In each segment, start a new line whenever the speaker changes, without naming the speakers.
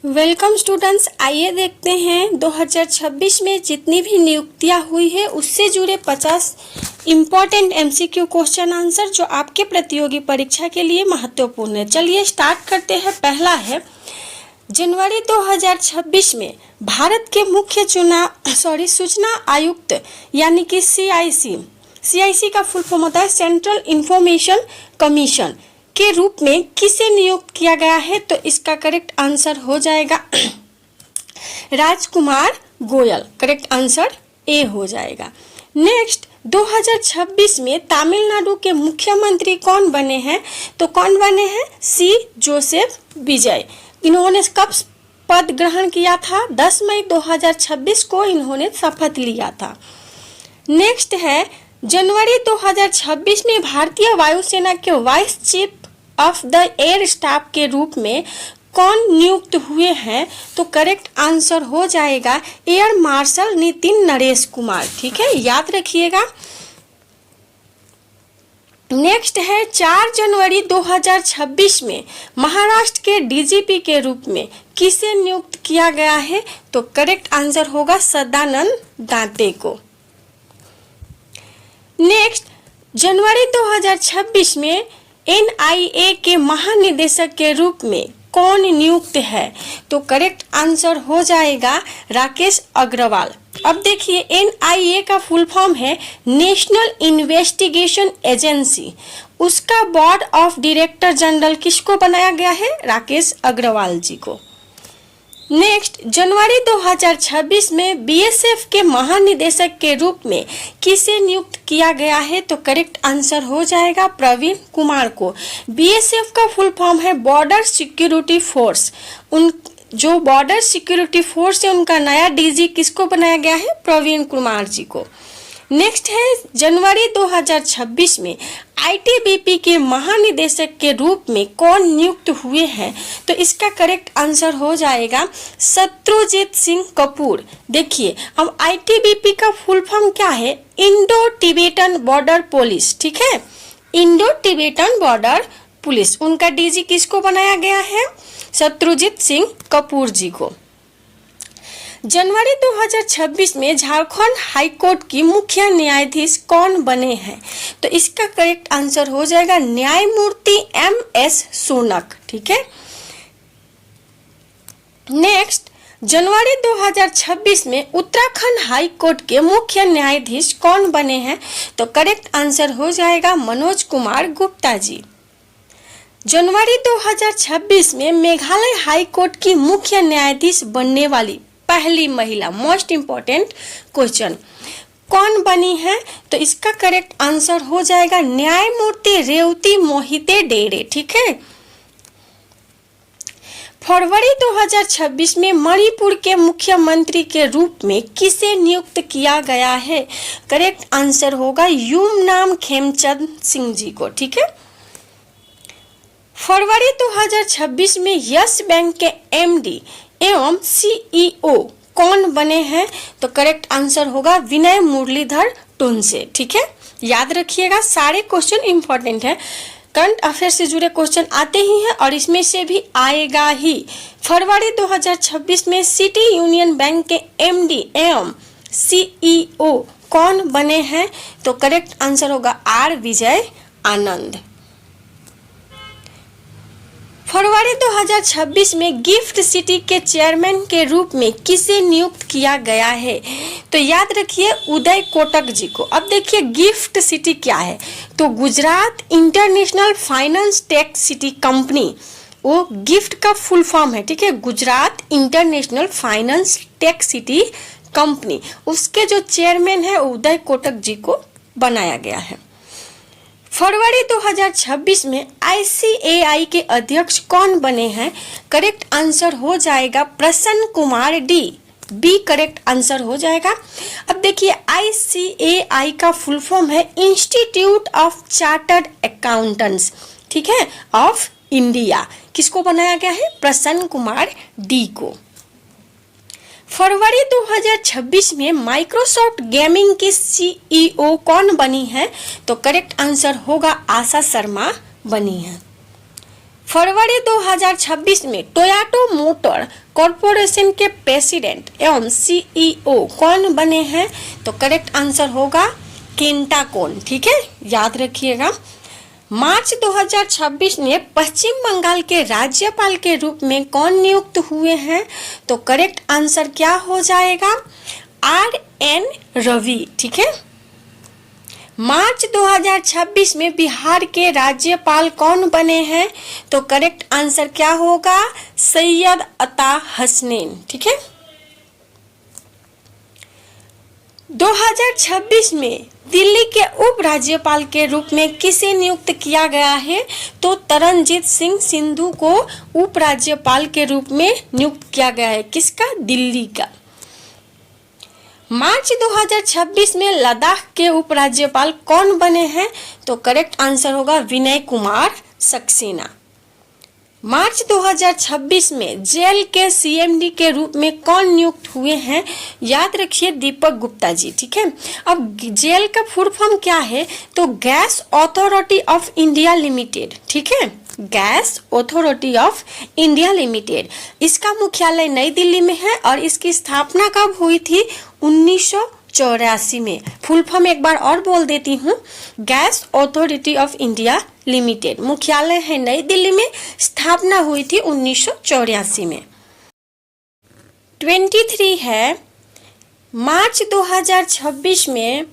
Welcome students, आइए देखते हैं 2026 में जितनी भी नियुक्तियां हुई है उससे जुड़े 50 इम्पॉर्टेंट एमसीक्यू क्वेश्चन आंसर जो आपके प्रतियोगी परीक्षा के लिए महत्वपूर्ण है। चलिए स्टार्ट करते हैं। पहला है, जनवरी 2026 में भारत के मुख्य सूचना आयुक्त यानी कि सीआईसी का फुल फॉर्म होता है सेंट्रल इंफॉर्मेशन कमीशन के रूप में किसे नियुक्त किया गया है? तो इसका करेक्ट आंसर हो जाएगा राजकुमार गोयल। करेक्ट आंसर ए हो जाएगा। नेक्स्ट, 2026 में तमिलनाडु के मुख्यमंत्री कौन बने हैं? तो कौन बने हैं? सी जोसेफ विजय। इन्होंने कब पद ग्रहण किया था? 10 मई 2026 को इन्होंने शपथ लिया था। नेक्स्ट है, जनवरी 2026 में भारतीय वायुसेना के vice chief of the air staff के रूप में कौन नियुक्त हुए हैं? तो करेक्ट आंसर हो जाएगा एयर मार्शल नितिन नरेश कुमार। ठीक है, याद रखिएगा। नेक्स्ट है, 4 जनवरी 2026 में महाराष्ट्र के डीजीपी के रूप में किसे नियुक्त किया गया है? तो करेक्ट आंसर होगा सदानंद दांते को। नेक्स्ट, जनवरी 2026 में एनआईए के महानिदेशक के रूप में कौन नियुक्त है? तो करेक्ट आंसर हो जाएगा राकेश अग्रवाल। अब देखिए, एनआईए का फुल फॉर्म है नेशनल इन्वेस्टिगेशन एजेंसी। उसका बोर्ड ऑफ डायरेक्टर जनरल किसको बनाया गया है? राकेश अग्रवाल जी को। नेक्स्ट, जनवरी 2026 में बीएसएफ के महानिदेशक के रूप में किसे नियुक्त किया गया है? तो करेक्ट आंसर हो जाएगा प्रवीण कुमार को। बीएसएफ का फुल फॉर्म है बॉर्डर सिक्योरिटी फोर्स। जो बॉर्डर सिक्योरिटी फोर्स है उनका नया डीजी किसको बनाया गया है? प्रवीण कुमार जी को। नेक्स्ट है, जनवरी 2026 में आईटीबीपी के महानिदेशक के रूप में कौन नियुक्त हुए हैं? तो इसका करेक्ट आंसर हो जाएगा शत्रुजीत सिंह कपूर। देखिए, अब आईटीबीपी का फुल फॉर्म क्या है? Indo Tibetan border police. ठीक है, इंडो टिबेटन बॉर्डर पुलिस। उनका डीजी किसको बनाया गया है? शत्रुजीत सिंह कपूर जी को। जनवरी 2026 में झारखंड हाईकोर्ट की मुख्य न्यायाधीश कौन बने हैं? तो इसका करेक्ट आंसर हो जाएगा न्यायमूर्ति एमएस सोनक। ठीक है। नेक्स्ट, जनवरी 2026 में उत्तराखंड हाई कोर्ट के मुख्य न्यायाधीश कौन बने हैं? तो करेक्ट आंसर हो जाएगा मनोज कुमार गुप्ता जी। जनवरी 2026 में मेघालय हाई कोर्ट की मुख्य न्यायाधीश बनने वाली पहली महिला, मोस्ट इंपॉर्टेंट क्वेश्चन, कौन बनी है? तो इसका करेक्ट आंसर हो जाएगा न्यायमूर्ति रेवती मोहिते डेरे। ठीक है। फरवरी 2026 में मणिपुर के मुख्यमंत्री के रूप में किसे नियुक्त किया गया है? करेक्ट आंसर होगा युमनाम खेमचंद सिंह जी को। ठीक है। फरवरी 2026 में यस बैंक के एमडी एवं सीईओ कौन बने हैं? तो करेक्ट आंसर होगा विनय मुरलीधर टोनसे। ठीक है, याद रखिएगा, सारे क्वेश्चन इंपॉर्टेंट है। करंट अफेयर से जुड़े क्वेश्चन आते ही हैं और इसमें से भी आएगा ही। फरवरी 2026 में सिटी यूनियन बैंक के एमडी एवं सीईओ कौन बने हैं? तो करेक्ट आंसर होगा आर विजय आनंद। फरवरी 2026 में गिफ्ट सिटी के चेयरमैन के रूप में किसे नियुक्त किया गया है? तो याद रखिए उदय कोटक जी को। अब देखिए, गिफ्ट सिटी क्या है? तो Gujarat international finance tech city company, वो गिफ्ट का फुल फॉर्म है। ठीक है, Gujarat international finance tech city company, उसके जो चेयरमैन है उदय कोटक जी को बनाया गया है। फरवरी 2026 में आईसीएआई के अध्यक्ष कौन बने हैं? करेक्ट आंसर हो जाएगा Prasanna Kumar D. B correct answer हो जाएगा। अब देखिए, आईसीएआई का फुल फॉर्म है इंस्टीट्यूट ऑफ चार्टर्ड अकाउंटेंट्स। ठीक है, ऑफ इंडिया। किसको बनाया गया है? प्रसन्न कुमार डी को। फरवरी 2026 में माइक्रोसॉफ्ट गेमिंग की सीईओ कौन बनी है? तो करेक्ट आंसर होगा आशा शर्मा बनी है। फरवरी 2026 में टोयोटा मोटर कॉरपोरेशन के प्रेसिडेंट एवं सीईओ कौन बने हैं? तो करेक्ट आंसर होगा केंटा कोन। ठीक है, याद रखिएगा। मार्च 2026 में पश्चिम बंगाल के राज्यपाल के रूप में कौन नियुक्त हुए हैं? तो करेक्ट आंसर क्या हो जाएगा? RN रवि। ठीक है। मार्च 2026 में बिहार के राज्यपाल कौन बने हैं? तो करेक्ट आंसर क्या होगा? सैयद अता हसनैन। ठीक है। 2026 में दिल्ली के उप राज्यपाल के रूप में किसे नियुक्त किया गया है? तो तरनजीत सिंह सिंधु को उप राज्यपाल के रूप में नियुक्त किया गया है। किसका? दिल्ली का। मार्च 2026 में लद्दाख के उपराज्यपाल कौन बने हैं? तो करेक्ट आंसर होगा विनय कुमार सक्सेना। मार्च 2026 में जेल के सीएमडी के रूप में कौन नियुक्त हुए हैं? याद रखिए दीपक गुप्ता जी। ठीक है। अब जेल का फुल फॉर्म क्या है? तो gas authority of India limited. ठीक है, gas authority of India limited. इसका मुख्यालय नई दिल्ली में है और इसकी स्थापना कब हुई थी? 1984 में। फुल फॉर्म एक बार और बोल देती हूँ, gas authority of India limited, मुख्यालय है नई दिल्ली में, स्थापना हुई थी 1984 में। 23 है, मार्च 2026 में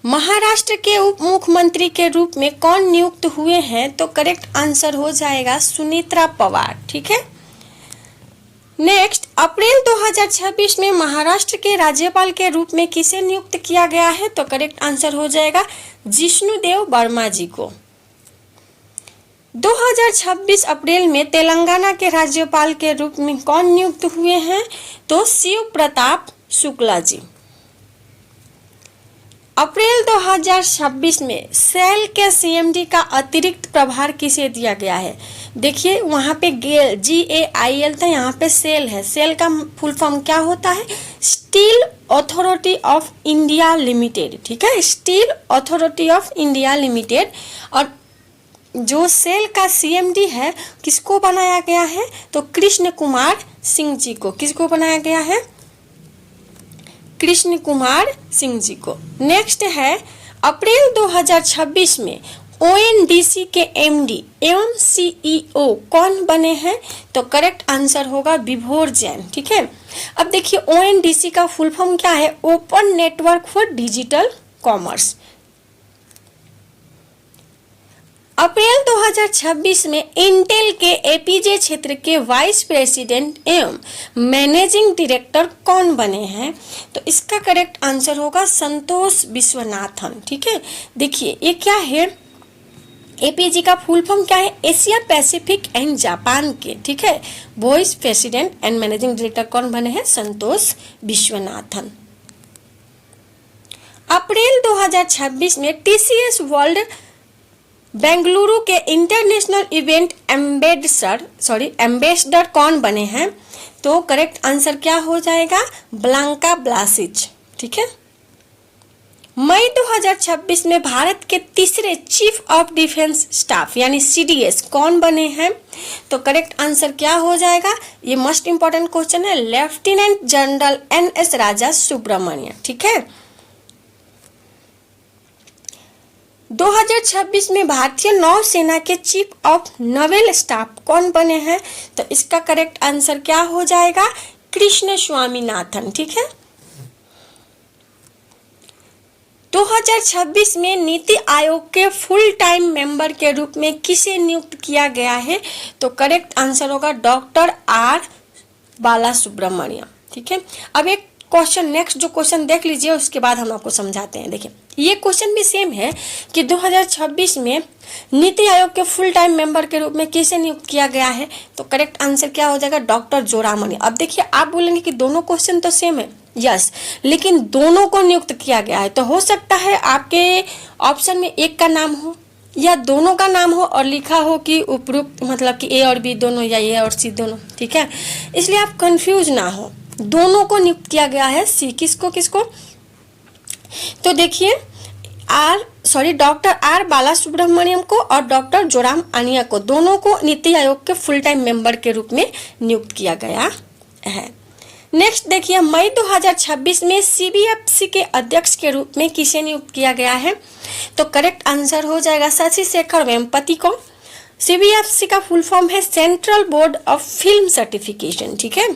महाराष्ट्र के उप मुख्यमंत्री के रूप में कौन नियुक्त हुए हैं? तो करेक्ट आंसर हो जाएगा सुनीत्रा पवार। ठीक है। नेक्स्ट, अप्रैल 2026 में महाराष्ट्र के राज्यपाल के रूप में किसे नियुक्त किया गया है? तो करेक्ट आंसर हो जाएगा जिष्णुदेव वर्मा जी को। 2026 अप्रैल में तेलंगाना के राज्यपाल के रूप में कौन नियुक्त हुए हैं? तो शिव प्रताप शुक्ला जी। अप्रैल 2026 में सेल के सीएमडी का अतिरिक्त प्रभार किसे दिया गया है? देखिए वहाँ पे गेल GAIL था, यहाँ पे सेल है। सेल का फुल फॉर्म क्या होता है? Steel authority of India limited. ठीक है, steel authority of India limited. और जो सेल का सीएमडी है किसको बनाया गया है? तो कृष्ण कुमार सिंह जी को। किसको बनाया गया है? कृष्ण कुमार सिंह जी को। नेक्स्ट है, अप्रैल 2026 में ONDC के MD एवं CEO कौन बने हैं? तो करेक्ट आंसर होगा विभोर जैन। ठीक है। अब देखिए ONDC का फुल फॉर्म क्या है? Open network for digital commerce. अप्रैल 2026 में इंटेल के एपीजे क्षेत्र के वाइस प्रेसिडेंट एवं मैनेजिंग डायरेक्टर कौन बने हैं? तो इसका करेक्ट आंसर होगा संतोष विश्वनाथन। ठीक है। देखिए ये क्या है? एपीजे का फुल फॉर्म क्या है? एशिया पैसिफिक एंड जापान के। ठीक है, vice president and managing director कौन बने हैं? संतोष विश्वनाथन। अप्रैल 2026 में TCS वर्ल्ड बेंगलुरु के इंटरनेशनल इवेंट एम्बेसडर कौन बने हैं? तो करेक्ट आंसर क्या हो जाएगा? ब्लांका ब्लासिच। ठीक है। मई 2026 में भारत के तीसरे चीफ ऑफ डिफेंस स्टाफ यानी CDS कौन बने हैं? तो करेक्ट आंसर क्या हो जाएगा? ये मोस्ट इंपॉर्टेंट क्वेश्चन है, लेफ्टिनेंट जनरल NS राजा सुब्रमण्य। ठीक है। 2026 में भारतीय नौसेना के चीफ ऑफ नेवल स्टाफ कौन बने हैं? तो इसका करेक्ट आंसर क्या हो जाएगा? कृष्ण स्वामीनाथन। ठीक है। 2026 में नीति आयोग के फुल टाइम मेंबर के रूप में किसे नियुक्त किया गया है? तो करेक्ट आंसर होगा डॉक्टर R बालासुब्रमण्यम। ठीक है। अब एक क्वेश्चन, नेक्स्ट जो क्वेश्चन देख लीजिए उसके बाद हम आपको समझाते हैं। देखिए ये क्वेश्चन भी सेम है कि 2026 में नीति आयोग के फुल टाइम मेंबर के रूप में किसे नियुक्त किया गया है? तो करेक्ट आंसर क्या हो जाएगा? डॉक्टर जोरामणि। अब देखिए आप बोलेंगे कि दोनों क्वेश्चन तो सेम है, यस, लेकिन दोनों को नियुक्त किया गया है। तो हो सकता है आपके ऑप्शन में एक का नाम हो या दोनों का नाम हो और लिखा हो कि उपयुक्त, मतलब कि A और B दोनों या A और C दोनों। ठीक है, इसलिए आप कंफ्यूज ना हो, दोनों को नियुक्त किया गया है। किसको? तो देखिए डॉक्टर आर बाला सुब्रमण्यम को और डॉक्टर जोराम आनिया को, दोनों को नीति आयोग के फुल टाइम मेंबर के रूप में नियुक्त किया गया है। नेक्स्ट देखिए, मई 2026 में सीबीएफसी के अध्यक्ष के रूप में किसे नियुक्त किया गया है? तो करेक्ट आंसर हो जाएगा शशि शेखर वेम्पति को। सीबीएफसी का फुल फॉर्म है central board of film certification, ठीक है।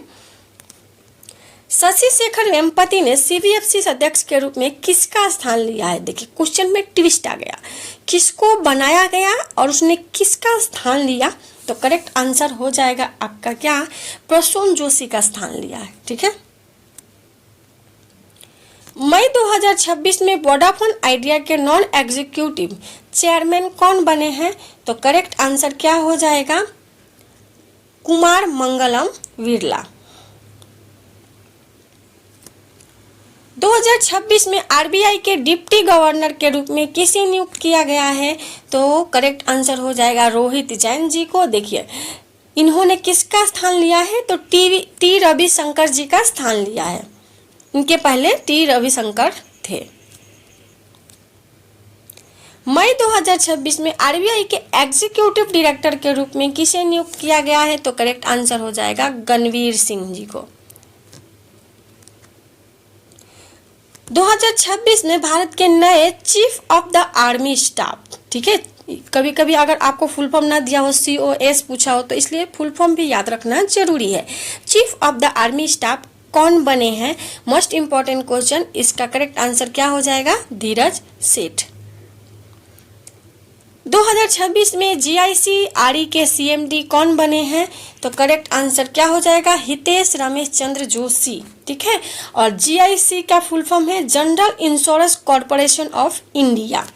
शशि शेखर वेम्पति ने सीबीएफसी अध्यक्ष के रूप में किसका स्थान लिया है? देखिए क्वेश्चन में ट्विस्ट आ गया, किसको बनाया गया और उसने किसका स्थान लिया? तो करेक्ट आंसर हो जाएगा आपका क्या? प्रसून जोशी का स्थान लिया है, ठीक है। मई 2026 में वोडाफोन आइडिया के नॉन एग्जीक्यूटिव चेयरमैन कौन बने हैं? तो करेक्ट आंसर क्या हो जाएगा? कुमार मंगलम बिरला। 2026 में आरबीआई के डिप्टी गवर्नर के रूप में किसे नियुक्त किया गया है? तो करेक्ट आंसर हो जाएगा रोहित जैन जी को। देखिए इन्होंने किसका स्थान लिया है? तो टी रविशंकर जी का स्थान लिया है। इनके पहले टी रविशंकर थे। मई 2026 में आरबीआई के एग्जीक्यूटिव डायरेक्टर के रूप में किसे नियुक्त किया गया है? तो करेक्ट आंसर हो जाएगा गणवीर सिंह जी को। 2026 में भारत के नए chief of the army staff, ठीक है। कभी कभी अगर आपको फुल फॉर्म ना दिया हो, COS पूछा हो, तो इसलिए फुल फॉर्म भी याद रखना जरूरी है। Chief of the army staff कौन बने हैं? Most important question. इसका करेक्ट आंसर क्या हो जाएगा? धीरज सेठ। 2026 में GIC-RE के CMD कौन बने हैं? तो करेक्ट आंसर क्या हो जाएगा? हितेश रमेश चंद्र जोशी, ठीक है। और GIC का फुल फॉर्म है general insurance corporation of India.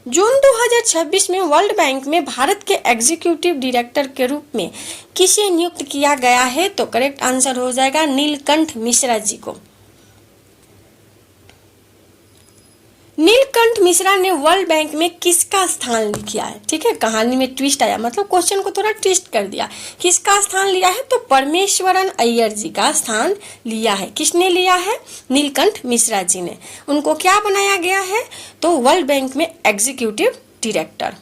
जून 2026 में वर्ल्ड बैंक में भारत के एग्जीक्यूटिव डायरेक्टर के रूप में किसे नियुक्त किया गया है? तो करेक्ट आंसर हो जाएगा नीलकंठ मिश्रा जी को। नीलकंठ मिश्रा ने वर्ल्ड बैंक में किसका स्थान लिया है? ठीक है, कहानी में ट्विस्ट आया, मतलब क्वेश्चन को थोड़ा ट्विस्ट कर दिया। किसका स्थान लिया है? तो परमेश्वरन अय्यर जी का स्थान लिया है। किसने लिया है? नीलकंठ मिश्रा जी ने। उनको क्या बनाया गया है? तो वर्ल्ड बैंक में एग्जीक्यूटिव डायरेक्टर।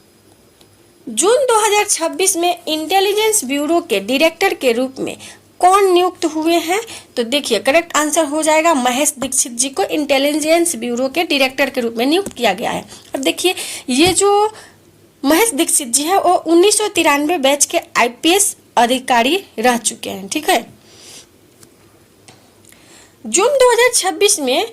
जून 2026 में इंटेलिजेंस ब्यूरो के डायरेक्टर के रूप में कौन नियुक्त हुए हैं? तो देखिए करेक्ट आंसर हो जाएगा महेश दीक्षित जी को इंटेलिजेंस ब्यूरो के डायरेक्टर के रूप में नियुक्त किया गया है। अब देखिए ये जो महेश दीक्षित जी है वो 1993 बैच के IPS अधिकारी रह चुके हैं, ठीक है। जून 2026 में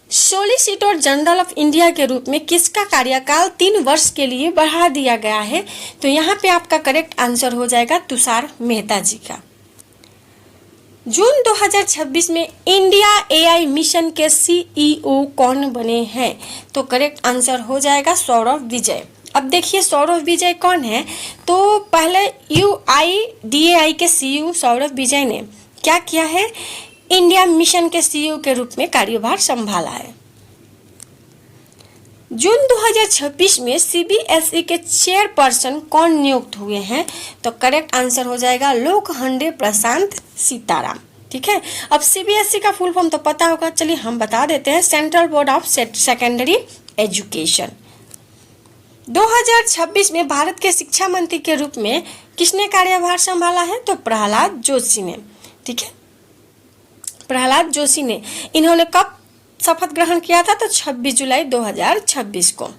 सॉलिसिटर जनरल ऑफ इंडिया के रूप में किसका कार्यकाल 3 वर्ष के लिए बढ़ा दिया गया है? तो यहाँ पे आपका करेक्ट आंसर हो जाएगा तुषार मेहता जी का। जून 2026 में इंडिया AI मिशन के CEO कौन बने हैं? तो करेक्ट आंसर हो जाएगा सौरभ विजय। अब देखिए सौरभ विजय कौन है? तो पहले UIDAI के CEO सौरभ विजय ने क्या किया है? इंडिया मिशन के CEO के रूप में कार्यभार संभाला है। जून 2026 में CBSE के चेयरपर्सन कौन नियुक्त हुए हैं? तो करेक्ट आंसर हो जाएगा लोकहंडे प्रशांत सीताराम, ठीक है। अब CBSE का फुल फॉर्म तो पता होगा, चलिए हम बता देते हैं, central board of secondary education. 2026 में भारत के शिक्षा मंत्री के रूप में किसने कार्यभार संभाला है? तो प्रहलाद जोशी ने, ठीक है। प्रहलाद जोशी ने, इन्होंने कब शपथ ग्रहण किया था? तो 26 जुलाई 2026 को।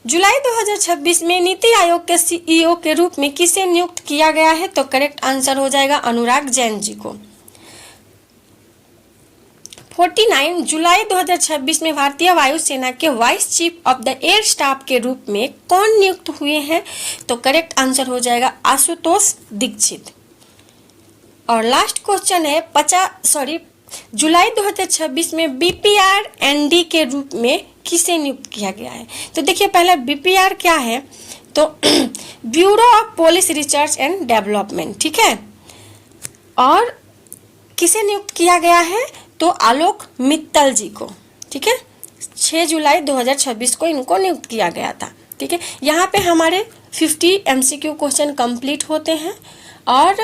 जुलाई 2026 में नीति आयोग के CEO के रूप में किसे नियुक्त किया गया है? तो करेक्ट आंसर हो जाएगा अनुराग जैन जी को। 49 जुलाई 2026 में भारतीय वायुसेना के vice chief of the air staff के रूप में कौन नियुक्त हुए हैं? तो करेक्ट आंसर हो जाएगा आशुतोष दीक्षित। और लास्ट क्वेश्चन है जुलाई 2026 में BPRND के रूप में किसे नियुक्त किया गया है? तो देखिए पहले BPR क्या है? तो bureau of police research and development, ठीक है। और किसे नियुक्त किया गया है? तो आलोक मित्तल जी को, ठीक है। 6 जुलाई 2026 को इनको नियुक्त किया गया था, ठीक है। यहाँ पे हमारे 50 MCQ क्वेश्चन कंप्लीट होते हैं। और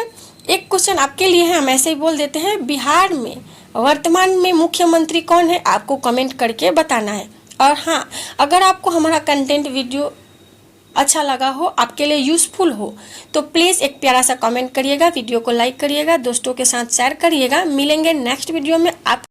एक क्वेश्चन आपके लिए है, हम ऐसे ही बोल देते हैं, बिहार में वर्तमान में मुख्यमंत्री कौन है, आपको कमेंट करके बताना है। और हाँ, अगर आपको हमारा कंटेंट वीडियो अच्छा लगा हो, आपके लिए यूज़फुल हो, तो प्लीज़ एक प्यारा सा कमेंट करिएगा, वीडियो को लाइक करिएगा, दोस्तों के साथ शेयर करिएगा। मिलेंगे नेक्स्ट वीडियो में। आप